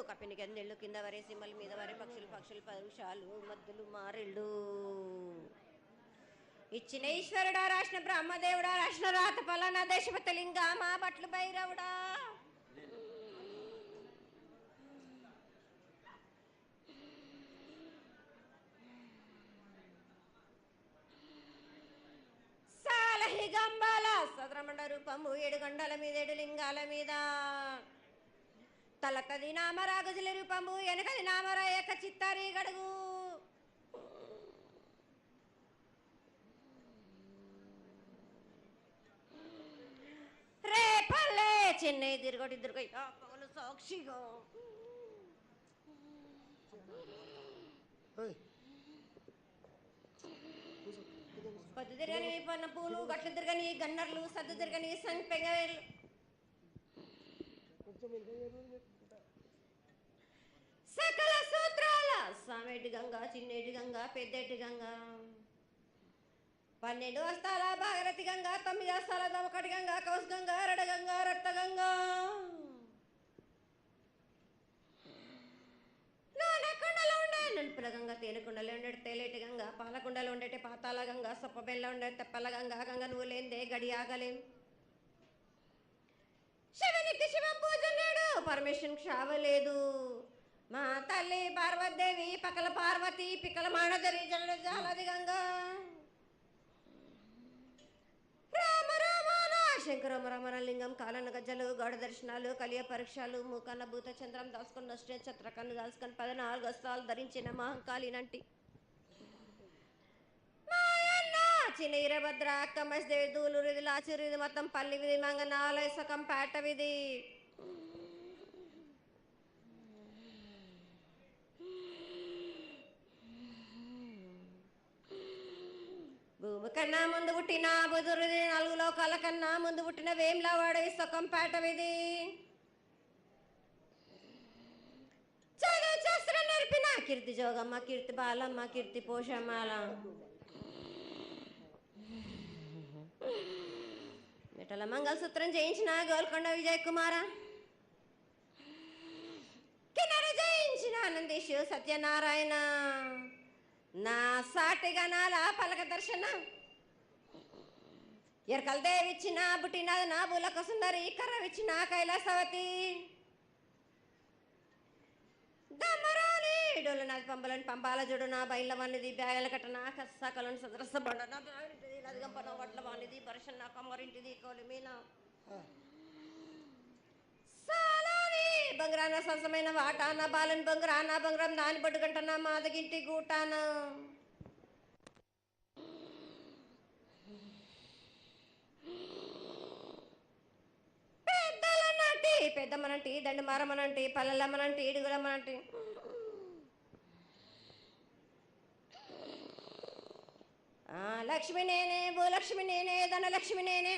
కప్పిని గందెళ్ళు కింద వరే సింహల మీద వరే పక్షులు పరుషాలు మద్దులు మారెళ్ళు. ఇచ్చిన ఈశ్వరుడా రాసిన బ్రహ్మదేవుడా రాసిన రాత పలానా దేశపతి లింగా మా బట్లు భైరవుడా. సాలహి గంబాల సద్రమండ రూపము 7 గండల మీద 7 లింగాల మీద తలకది నామరా గజల రూపము వెనకది నామరా ఏక చిత్తారి గడుగు. రేపల్లే చెన్నై తిరుగొట్టి పగలు సాక్షిగా పొద్దు తిరగని పన్న పూలు గట్లు తిరగని గన్నర్లు సద్దు తిరగని సంపెంగలు సకల సూత్రాల సామేటి గంగా చిన్నేటి గంగా పెద్దేటి గంగా 12 వస్తాల భాగరథి గంగా 9 వస్తాల దమకటి గంగా కౌస్ గంగా రడ గంగా రక్త గంగా నానకుండలో ఉండే నలుపుల గంగా తేనెకుండలో ఉండే తేలేటి గంగా పాలకుండలో ఉండేటి పాతాల గంగా సొప్పబెల్ల ఉండే తెప్పల గంగా గంగ నువ్వు లేందే గడి ఆగలేం. శివునికి శివం పూజ లేడు పరమేశ్వరునికి క్షావలేదు. మా తల్లి పార్వతీదేవి పకల పార్వతి పికల మానదరి జల జాలది గంగా రామ రామాన శంకర రమణ లింగం కాలన గజ్జలు గౌడ దర్శనాలు కలియ పరీక్షలు మూకన్న భూత చంద్రం దాల్చుకొని నష్టే ఛత్రకన్ను దాల్చుకొని 14 వస్త్రాలు ధరించిన మహంకాళినంటి చిన్న ఈరభద్ర అక్క మసిదేవి దూలూరు ఇది లాచూరు ఇది మొత్తం పల్లి విధి మంగనాలయ సకం పేట విధి భూమి కన్నా ముందు పుట్టిన బుధురుది 4 లోకాల కన్నా ముందు పుట్టిన వేమ్లవాడ సొక్కం పేట విధి చదువు శాస్త్రం నేర్పిన కీర్తి జోగమ్మ కీర్తి బాలమ్మ కీర్తి పోషమ్మాల మిటల మంగళసూత్రం చేయించిన గోల్కొండ విజయ్ కుమార కిన్నెర జయించిన ఆనందేశు సత్యనారాయణ నా సాటిగా నాల పలక దర్శన ఎరకల దేవిచ్చిన బుట్టినది నా బులక సుందరి కర్రవిచ్చిన కైలాసవతి దమ్మరాని డోలనాది పంబలని పంపాల జుడు నా బయల వానిది బ్యాగల కట్ట నా కసకలను సదరస బండ నా బ్యాగింటిది లదిగంపన వడ్ల వానిది బర్షన్ నా కమ్మరింటిది కోలిమీన సాలాని బంగ్రాన సరసమైన వాటాన బాలని బంగ్రాన బంగ్రం దాని పట్టుకంటన మాదగింటి గూటాన పెద్దలనంటి పెద్దమ్మనంటి దండి మారమ్మనంటి పల్లెలమ్మనంటి ఇడుగులమ్మనంటి లక్ష్మి నేనే భూలక్ష్మి నేనే ధనలక్ష్మి నేనే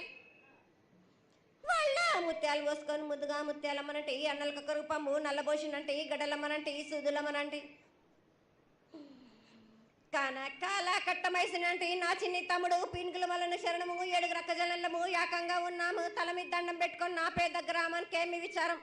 వాళ్ళ ముత్యాలు పోసుకొని ముద్దుగా ముత్యాలమ్మనంటే అన్నలకొక రూపము నల్లబోసినంటే గడ్డలమ్మనంటే సూదులమ్మనంటే కనకాల కట్టమైసినంటే నా చిన్ని తమ్ముడు పీనుకుల వలన శరణము 7 రక్కజలము ఏకంగా ఉన్నాము తల మీద దండం పెట్టుకొని నా పేద గ్రామానికి ఏమి విచారం.